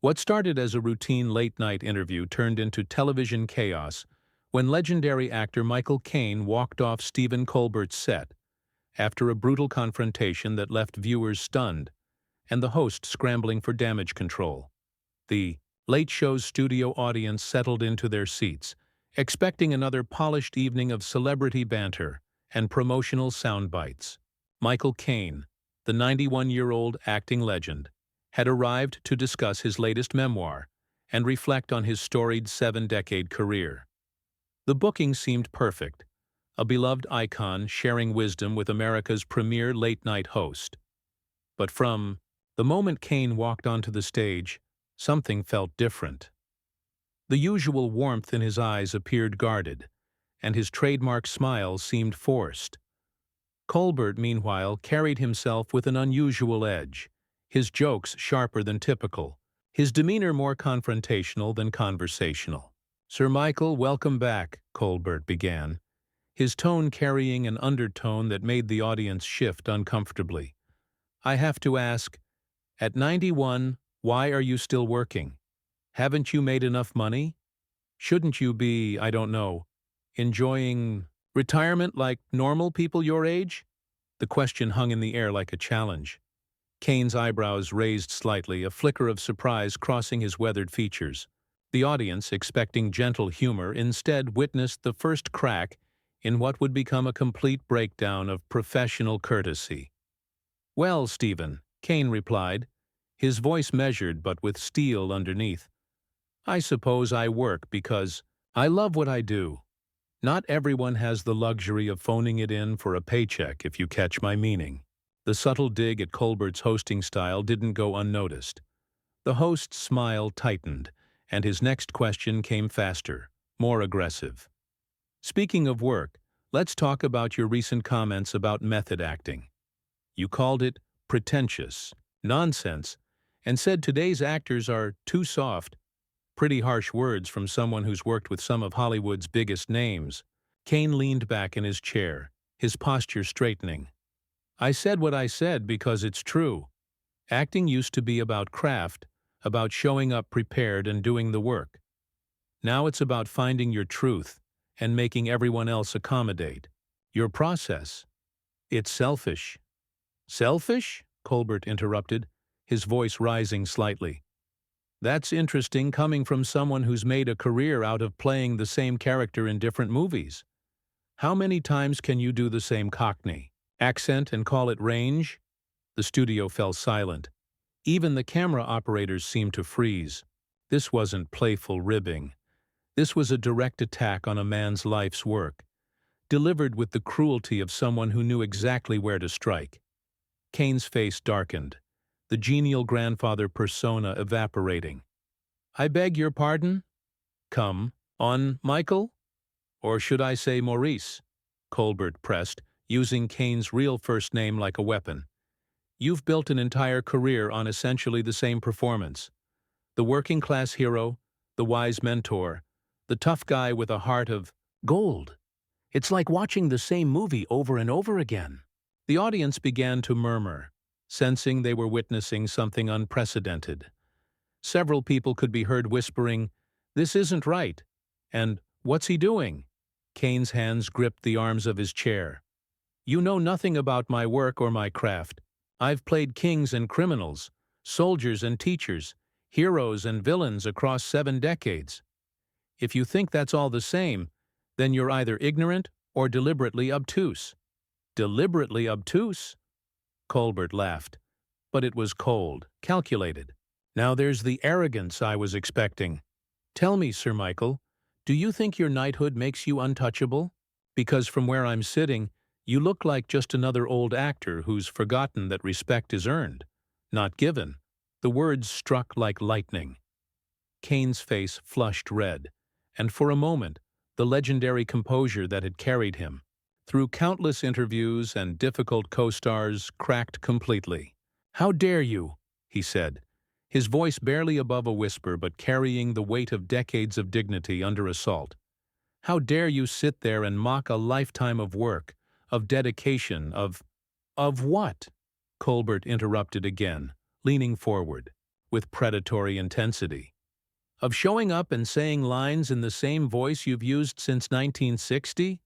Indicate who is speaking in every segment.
Speaker 1: What started as a routine late-night interview turned into television chaos when legendary actor Michael Caine walked off Stephen Colbert's set after a brutal confrontation that left viewers stunned and the host scrambling for damage control. The Late Show's studio audience settled into their seats, expecting another polished evening of celebrity banter and promotional soundbites. Michael Caine, the 91-year-old acting legend, had arrived to discuss his latest memoir and reflect on his storied 7-decade career. The booking seemed perfect, a beloved icon sharing wisdom with America's premier late-night host. But from the moment Caine walked onto the stage, something felt different. The usual warmth in his eyes appeared guarded, and his trademark smile seemed forced. Colbert, meanwhile, carried himself with an unusual edge, his jokes sharper than typical, his demeanor more confrontational than conversational. "Sir Michael, welcome back," Colbert began, his tone carrying an undertone that made the audience shift uncomfortably. "I have to ask, at 91, why are you still working? Haven't you made enough money? Shouldn't you be, I don't know, enjoying retirement like normal people your age?" The question hung in the air like a challenge. Caine's eyebrows raised slightly, a flicker of surprise crossing his weathered features. The audience, expecting gentle humor, instead witnessed the first crack in what would become a complete breakdown of professional courtesy. "Well, Stephen," Caine replied, his voice measured but with steel underneath, "I suppose I work because I love what I do. Not everyone has the luxury of phoning it in for a paycheck, if you catch my meaning." The subtle dig at Colbert's hosting style didn't go unnoticed. The host's smile tightened, and his next question came faster, more aggressive. "Speaking of work, let's talk about your recent comments about method acting. You called it pretentious, nonsense, and said today's actors are too soft." Pretty harsh words from someone who's worked with some of Hollywood's biggest names. Caine leaned back in his chair, his posture straightening. "I said what I said because it's true. Acting used to be about craft, about showing up prepared and doing the work. Now it's about finding your truth and making everyone else accommodate. Your process. It's selfish." "Selfish?" Colbert interrupted, his voice rising slightly. "That's interesting coming from someone who's made a career out of playing the same character in different movies. How many times can you do the same Cockney accent and call it range?" The studio fell silent. Even the camera operators seemed to freeze. This wasn't playful ribbing. This was a direct attack on a man's life's work, delivered with the cruelty of someone who knew exactly where to strike. Caine's face darkened, the genial grandfather persona evaporating. "I beg your pardon? Come on, Michael? Or should I say Maurice?" Colbert pressed, using Caine's real first name like a weapon. "You've built an entire career on essentially the same performance. The working-class hero, the wise mentor, the tough guy with a heart of gold. It's like watching the same movie over and over again." The audience began to murmur, sensing they were witnessing something unprecedented. Several people could be heard whispering, "This isn't right," and "What's he doing?" Caine's hands gripped the arms of his chair. "You know nothing about my work or my craft. I've played kings and criminals, soldiers and teachers, heroes and villains across 7 decades. If you think that's all the same, then you're either ignorant or deliberately obtuse." "Deliberately obtuse?" Colbert laughed, but it was cold, calculated. "Now there's the arrogance I was expecting. Tell me, Sir Michael, do you think your knighthood makes you untouchable? Because from where I'm sitting, you look like just another old actor who's forgotten that respect is earned, not given." The words struck like lightning. Caine's face flushed red, and for a moment, the legendary composure that had carried him through countless interviews and difficult co-stars cracked completely. "How dare you?" he said, his voice barely above a whisper but carrying the weight of decades of dignity under assault. "How dare you sit there and mock a lifetime of work, of dedication, of what?" Colbert interrupted again, leaning forward. with predatory intensity, of showing up and saying lines in the same voice you've used since 1960,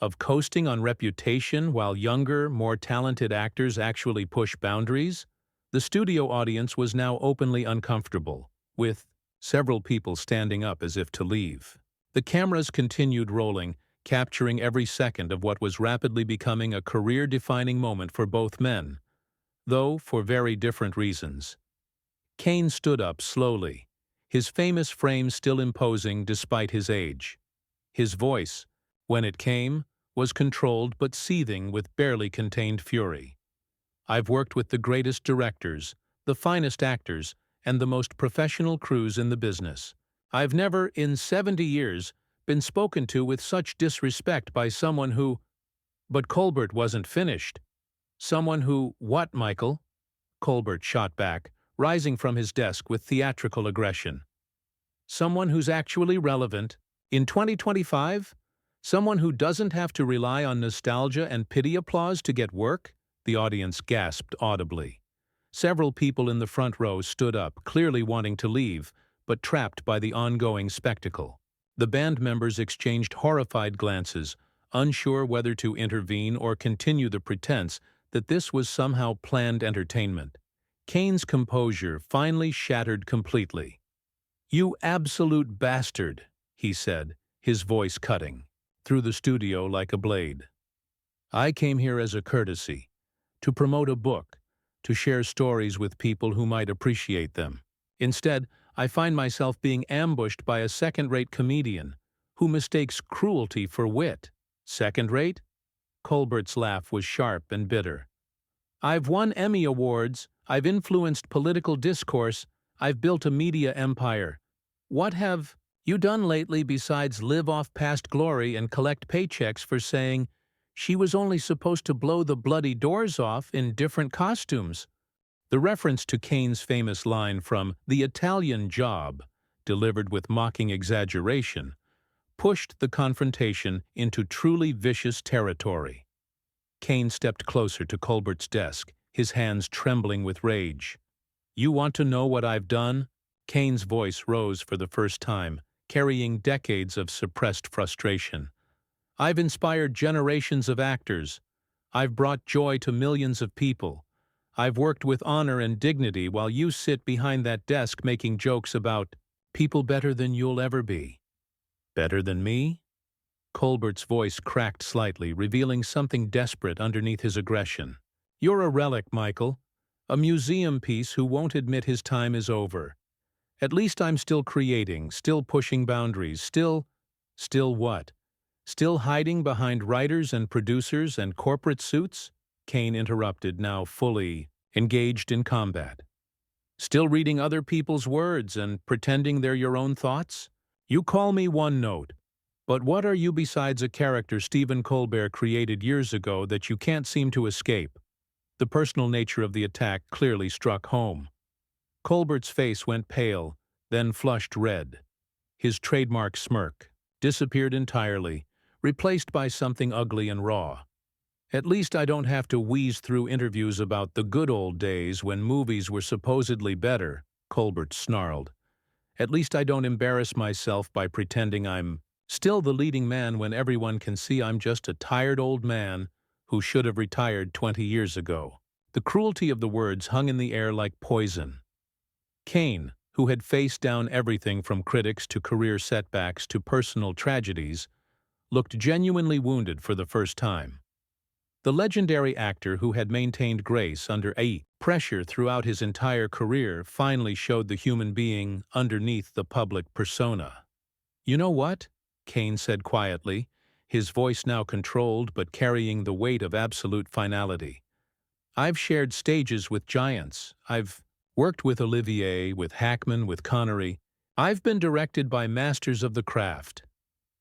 Speaker 1: of coasting on reputation while younger, more talented actors actually push boundaries. The studio audience was now openly uncomfortable, with several people standing up as if to leave. The cameras continued rolling, capturing every second of what was rapidly becoming a career-defining moment for both men, though for very different reasons. Caine stood up slowly, his famous frame still imposing despite his age. His voice, when it came, was controlled but seething with barely contained fury. I've worked with the greatest directors, the finest actors, and the most professional crews in the business. I've never, in 70 years, been spoken to with such disrespect by someone who— But Colbert wasn't finished. Someone who— What, Michael? Colbert shot back, rising from his desk with theatrical aggression. Someone who's actually relevant. In 2025? Someone who doesn't have to rely on nostalgia and pity applause to get work? The audience gasped audibly. Several people in the front row stood up, clearly wanting to leave, but trapped by the ongoing spectacle. The band members exchanged horrified glances, unsure whether to intervene or continue the pretense that this was somehow planned entertainment. Caine's composure finally shattered completely. "You absolute bastard," he said, his voice cutting through the studio like a blade. "I came here as a courtesy, to promote a book, to share stories with people who might appreciate them. Instead, I find myself being ambushed by a second-rate comedian who mistakes cruelty for wit." "Second-rate?" Colbert's laugh was sharp and bitter. "I've won Emmy Awards, I've influenced political discourse, I've built a media empire. What have you done lately besides live off past glory and collect paychecks for saying she was only supposed to blow the bloody doors off in different costumes?" The reference to Caine's famous line from The Italian Job, delivered with mocking exaggeration, pushed the confrontation into truly vicious territory. Caine stepped closer to Colbert's desk, his hands trembling with rage. "You want to know what I've done?" Caine's voice rose for the first time, carrying decades of suppressed frustration. "I've inspired generations of actors. I've brought joy to millions of people. I've worked with honor and dignity while you sit behind that desk making jokes about people better than you'll ever be." "Better than me?" Colbert's voice cracked slightly, revealing something desperate underneath his aggression. "You're a relic, Michael. A museum piece who won't admit his time is over. At least I'm still creating, still pushing boundaries, still— Still what? Still hiding behind writers and producers and corporate suits?" Caine interrupted, now fully engaged in combat. "Still reading other people's words and pretending they're your own thoughts? You call me one note, but what are you besides a character Stephen Colbert created years ago that you can't seem to escape?" The personal nature of the attack clearly struck home. Colbert's face went pale, then flushed red. His trademark smirk disappeared entirely, replaced by something ugly and raw. "At least I don't have to wheeze through interviews about the good old days when movies were supposedly better," Colbert snarled. "At least I don't embarrass myself by pretending I'm still the leading man when everyone can see I'm just a tired old man who should have retired 20 years ago." The cruelty of the words hung in the air like poison. Caine, who had faced down everything from critics to career setbacks to personal tragedies, looked genuinely wounded for the first time. The legendary actor who had maintained grace under pressure throughout his entire career finally showed the human being underneath the public persona. "You know what?" Caine said quietly, his voice now controlled but carrying the weight of absolute finality. "I've shared stages with giants. I've worked with Olivier, with Hackman, with Connery. I've been directed by masters of the craft.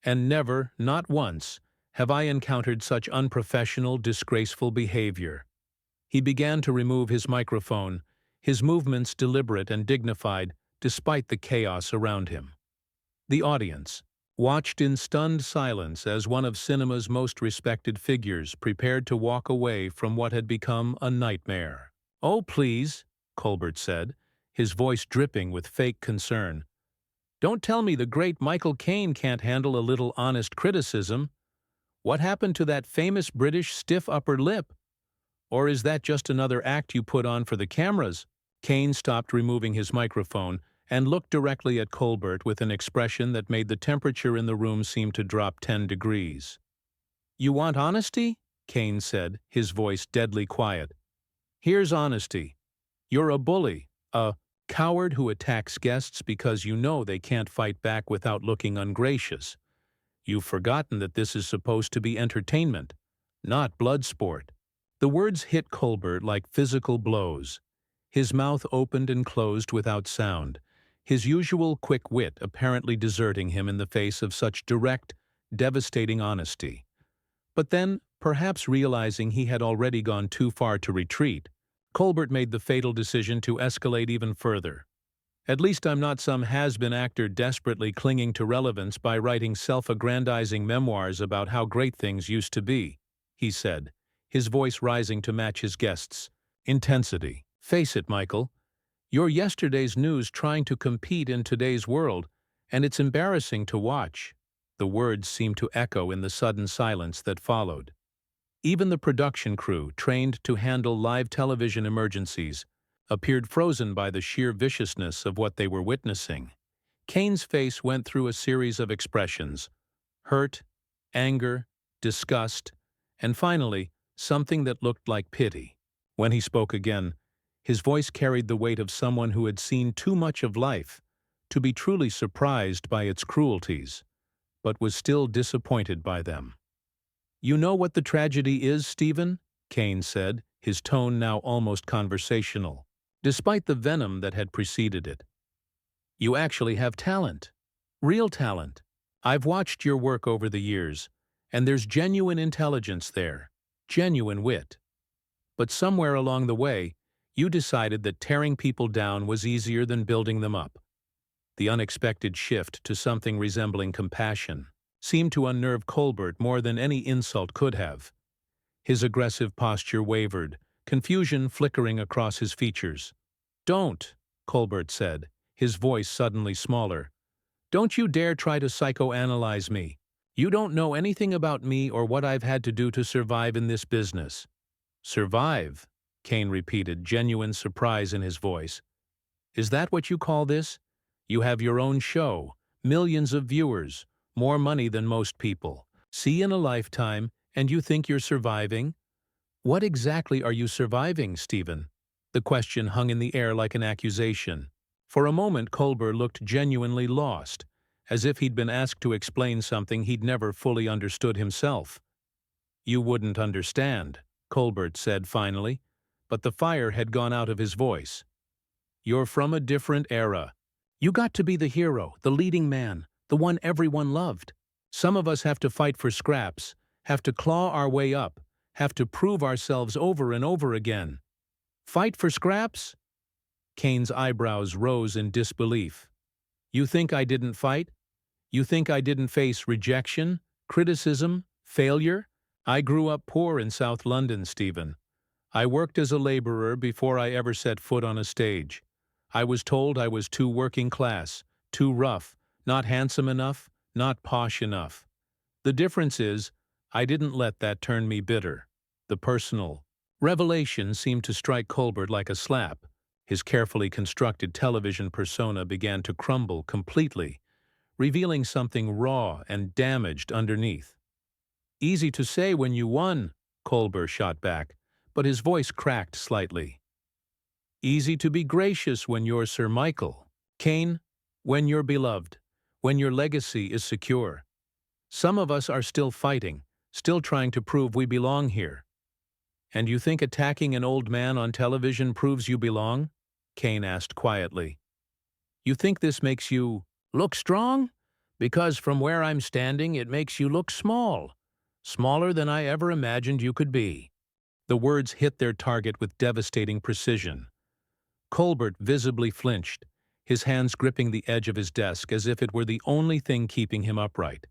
Speaker 1: And never, not once, have I encountered such unprofessional, disgraceful behavior." He began to remove his microphone, his movements deliberate and dignified despite the chaos around him. The audience watched in stunned silence as one of cinema's most respected figures prepared to walk away from what had become a nightmare. "Oh, please," Colbert said, his voice dripping with fake concern. "Don't tell me the great Michael Caine can't handle a little honest criticism. What happened to that famous British stiff upper lip? Or is that just another act you put on for the cameras?" Caine stopped removing his microphone and looked directly at Colbert with an expression that made the temperature in the room seem to drop 10 degrees. "You want honesty?" Caine said, his voice deadly quiet. "Here's honesty. You're a bully, a coward who attacks guests because you know they can't fight back without looking ungracious. You've forgotten that this is supposed to be entertainment, not blood sport." The words hit Colbert like physical blows. His mouth opened and closed without sound, his usual quick wit apparently deserting him in the face of such direct, devastating honesty. But then, perhaps realizing he had already gone too far to retreat, Colbert made the fatal decision to escalate even further. "At least I'm not some has-been actor desperately clinging to relevance by writing self-aggrandizing memoirs about how great things used to be," he said, his voice rising to match his guest's intensity. "Face it, Michael. You're yesterday's news trying to compete in today's world, and it's embarrassing to watch." The words seemed to echo in the sudden silence that followed. Even the production crew, trained to handle live television emergencies, appeared frozen by the sheer viciousness of what they were witnessing. Caine's face went through a series of expressions: hurt, anger, disgust, and finally, something that looked like pity. When he spoke again, his voice carried the weight of someone who had seen too much of life to be truly surprised by its cruelties, but was still disappointed by them. "You know what the tragedy is, Stephen?" Caine said, his tone now almost conversational, despite the venom that had preceded it. "You actually have talent. Real talent. I've watched your work over the years, and there's genuine intelligence there, genuine wit. But somewhere along the way, you decided that tearing people down was easier than building them up." The unexpected shift to something resembling compassion seemed to unnerve Colbert more than any insult could have. His aggressive posture wavered, confusion flickering across his features. "Don't," Colbert said, his voice suddenly smaller. "Don't you dare try to psychoanalyze me. You don't know anything about me or what I've had to do to survive in this business." "Survive?" Caine repeated, genuine surprise in his voice. "Is that what you call this? You have your own show, millions of viewers, more money than most people see in a lifetime, and you think you're surviving? What exactly are you surviving, Stephen?" The question hung in the air like an accusation. For a moment Colbert looked genuinely lost, as if he'd been asked to explain something he'd never fully understood himself. "You wouldn't understand," Colbert said finally, but the fire had gone out of his voice. "You're from a different era. You got to be the hero, the leading man, the one everyone loved. Some of us have to fight for scraps, have to claw our way up, have to prove ourselves over and over again." "Fight for scraps?" Caine's eyebrows rose in disbelief. "You think I didn't fight? You think I didn't face rejection, criticism, failure? I grew up poor in South London, Stephen. I worked as a laborer before I ever set foot on a stage. I was told I was too working class, too rough, not handsome enough, not posh enough. The difference is, I didn't let that turn me bitter." The personal revelation seemed to strike Colbert like a slap. His carefully constructed television persona began to crumble completely, revealing something raw and damaged underneath. "Easy to say when you won," Colbert shot back, but his voice cracked slightly. "Easy to be gracious when you're Sir Michael Caine, when you're beloved, when your legacy is secure. Some of us are still fighting, still trying to prove we belong here." "And you think attacking an old man on television proves you belong?" Caine asked quietly. "You think this makes you look strong? Because from where I'm standing it makes you look small. Smaller than I ever imagined you could be." The words hit their target with devastating precision. Colbert visibly flinched, his hands gripping the edge of his desk as if it were the only thing keeping him upright.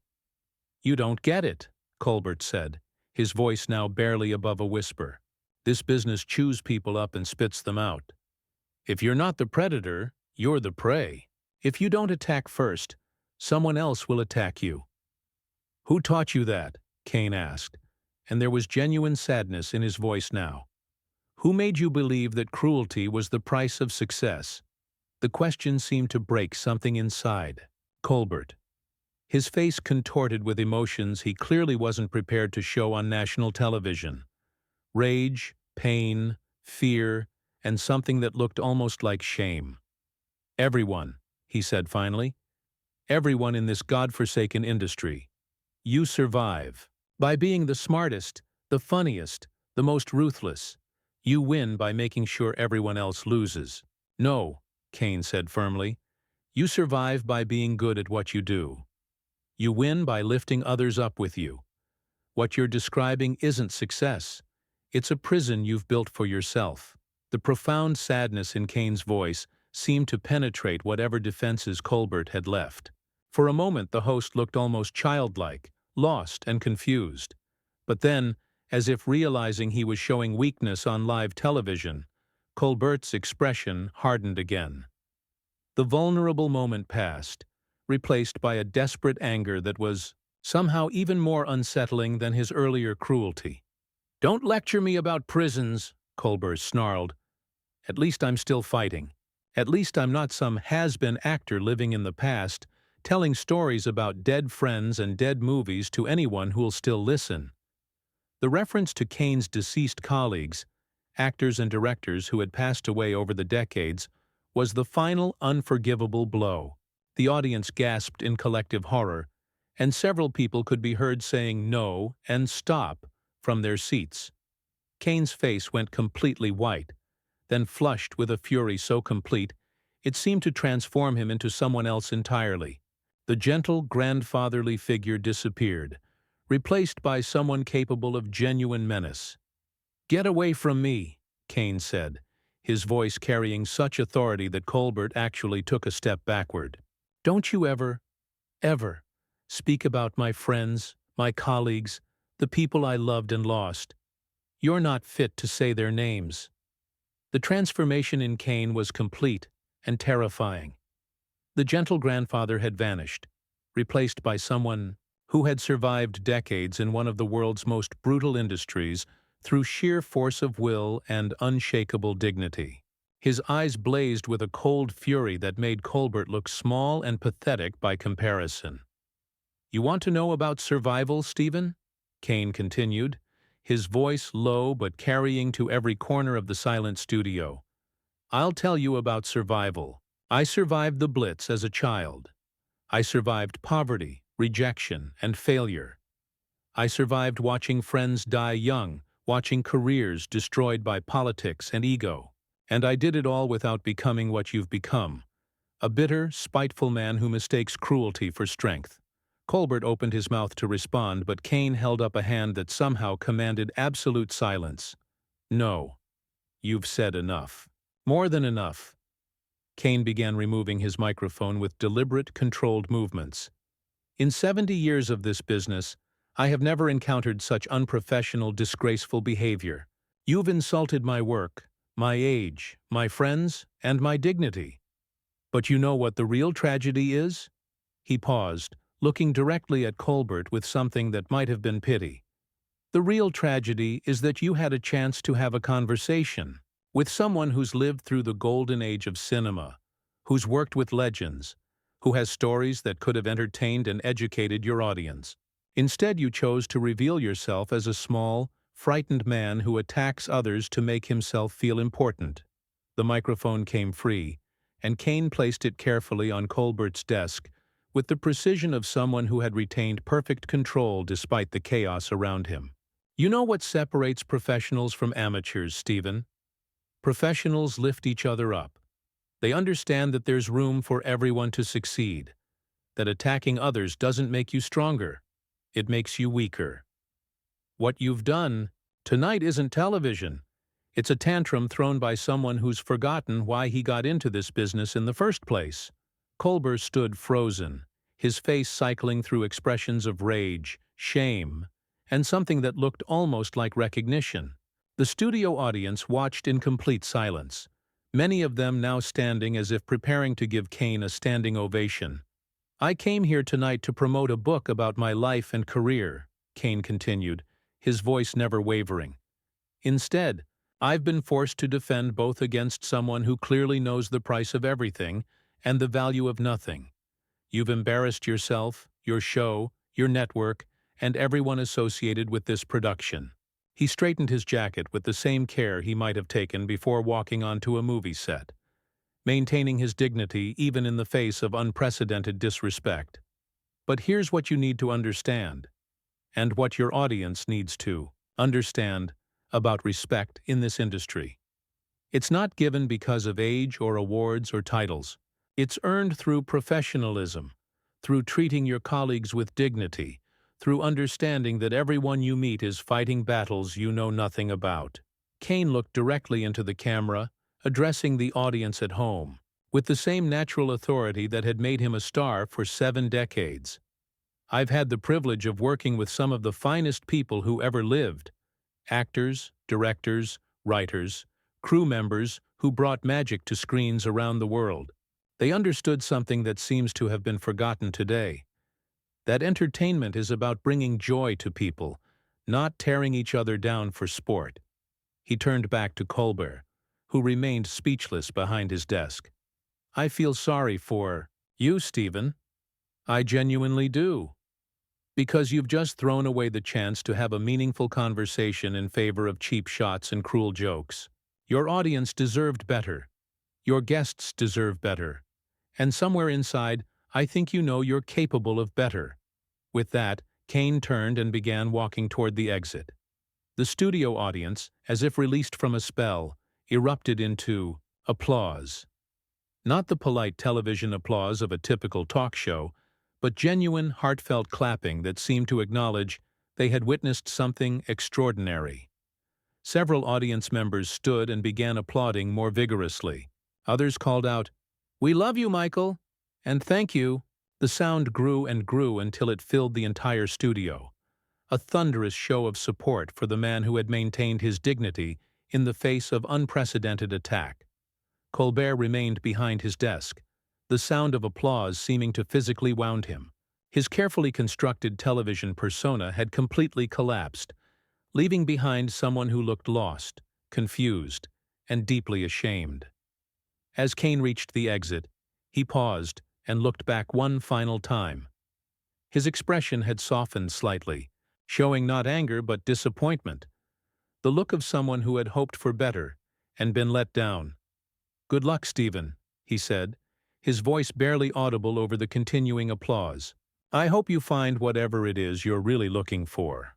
Speaker 1: "You don't get it," Colbert said, his voice now barely above a whisper. "This business chews people up and spits them out. If you're not the predator, you're the prey. If you don't attack first, someone else will attack you. Who taught you that? Caine asked, and there was genuine sadness in his voice now. Who made you believe that cruelty was the price of success? The question seemed to break something inside. Colbert. His face contorted with emotions he clearly wasn't prepared to show on national television. Rage, pain, fear, and something that looked almost like shame. Everyone, he said finally. Everyone in this godforsaken industry. You survive. By being the smartest, the funniest, the most ruthless. You win by making sure everyone else loses. No, Caine said firmly. You survive by being good at what you do. You win by lifting others up with you. What you're describing isn't success. It's a prison you've built for yourself. The profound sadness in Caine's voice seemed to penetrate whatever defenses Colbert had left. For a moment the host looked almost childlike, lost and confused. But then, as if realizing he was showing weakness on live television, Colbert's expression hardened again. The vulnerable moment passed, replaced by a desperate anger that was somehow even more unsettling than his earlier cruelty. "Don't lecture me about prisons," Colbert snarled. "At least I'm still fighting. At least I'm not some has-been actor living in the past, telling stories about dead friends and dead movies to anyone who'll still listen." The reference to Caine's deceased colleagues, actors and directors who had passed away over the decades, was the final unforgivable blow. The audience gasped in collective horror, and several people could be heard saying no and stop from their seats. Caine's face went completely white, then flushed with a fury so complete it seemed to transform him into someone else entirely. The gentle, grandfatherly figure disappeared, replaced by someone capable of genuine menace. "Get away from me," Caine said, his voice carrying such authority that Colbert actually took a step backward. "Don't you ever speak about my friends, my colleagues, the people I loved and lost. You're not fit to say their names." The transformation in Caine was complete and terrifying. The gentle grandfather had vanished, replaced by someone who had survived decades in one of the world's most brutal industries through sheer force of will and unshakable dignity. His eyes blazed with a cold fury that made Colbert look small and pathetic by comparison. "You want to know about survival, Stephen?" Caine continued, his voice low but carrying to every corner of the silent studio. "I'll tell you about survival. I survived the Blitz as a child. I survived poverty, rejection, and failure. I survived watching friends die young, watching careers destroyed by politics and ego. And I did it all without becoming what you've become, a bitter, spiteful man who mistakes cruelty for strength." Colbert opened his mouth to respond, but Caine held up a hand that somehow commanded absolute silence. "No. You've said enough. More than enough." Caine began removing his microphone with deliberate, controlled movements. "In 70 years of this business, I have never encountered such unprofessional, disgraceful behavior. You've insulted my work, my age, my friends, and my dignity. But you know what the real tragedy is?" He paused, looking directly at Colbert with something that might have been pity. "The real tragedy is that you had a chance to have a conversation with someone who's lived through the golden age of cinema, who's worked with legends, who has stories that could have entertained and educated your audience. Instead, you chose to reveal yourself as a small, frightened man who attacks others to make himself feel important." The microphone came free, and Caine placed it carefully on Colbert's desk with the precision of someone who had retained perfect control despite the chaos around him. "You know what separates professionals from amateurs, Stephen? Professionals lift each other up. They understand that there's room for everyone to succeed, that attacking others doesn't make you stronger, it makes you weaker. What you've done tonight isn't television. It's a tantrum thrown by someone who's forgotten why he got into this business in the first place." Colbert stood frozen, his face cycling through expressions of rage, shame, and something that looked almost like recognition. The studio audience watched in complete silence, many of them now standing as if preparing to give Caine a standing ovation. "I came here tonight to promote a book about my life and career," Caine continued, his voice never wavering. "Instead, I've been forced to defend both against someone who clearly knows the price of everything and the value of nothing. You've embarrassed yourself, your show, your network, and everyone associated with this production." He straightened his jacket with the same care he might have taken before walking onto a movie set, maintaining his dignity even in the face of unprecedented disrespect. "But here's what you need to understand, and what your audience needs to understand about respect in this industry. It's not given because of age or awards or titles. It's earned through professionalism, through treating your colleagues with dignity, through understanding that everyone you meet is fighting battles you know nothing about." Caine looked directly into the camera, addressing the audience at home, with the same natural authority that had made him a star for 7 decades. "I've had the privilege of working with some of the finest people who ever lived. Actors, directors, writers, crew members who brought magic to screens around the world. They understood something that seems to have been forgotten today. That entertainment is about bringing joy to people, not tearing each other down for sport." He turned back to Colbert, who remained speechless behind his desk. "I feel sorry for you, Stephen. I genuinely do. Because you've just thrown away the chance to have a meaningful conversation in favor of cheap shots and cruel jokes. Your audience deserved better. Your guests deserve better. And somewhere inside, I think you know you're capable of better." With that, Caine turned and began walking toward the exit. The studio audience, as if released from a spell, erupted into applause. Not the polite television applause of a typical talk show, but genuine, heartfelt clapping that seemed to acknowledge they had witnessed something extraordinary. Several audience members stood and began applauding more vigorously. Others called out, "We love you, Michael!" and "Thank you." The sound grew and grew until it filled the entire studio, a thunderous show of support for the man who had maintained his dignity in the face of unprecedented attack. Colbert remained behind his desk, the sound of applause seeming to physically wound him. His carefully constructed television persona had completely collapsed, leaving behind someone who looked lost, confused, and deeply ashamed. As Caine reached the exit, he paused and looked back one final time. His expression had softened slightly, showing not anger but disappointment, the look of someone who had hoped for better and been let down. "Good luck, Stephen," he said, his voice barely audible over the continuing applause. "I hope you find whatever it is you're really looking for."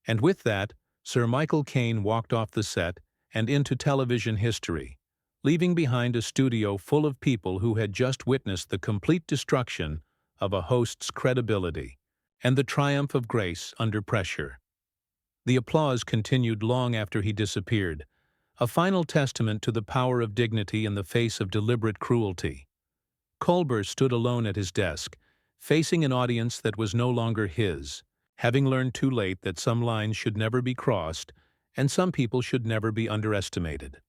Speaker 1: And with that, Sir Michael Caine walked off the set and into television history, leaving behind a studio full of people who had just witnessed the complete destruction of a host's credibility and the triumph of grace under pressure. The applause continued long after he disappeared, a final testament to the power of dignity in the face of deliberate cruelty. Colbert stood alone at his desk, facing an audience that was no longer his, having learned too late that some lines should never be crossed and some people should never be underestimated.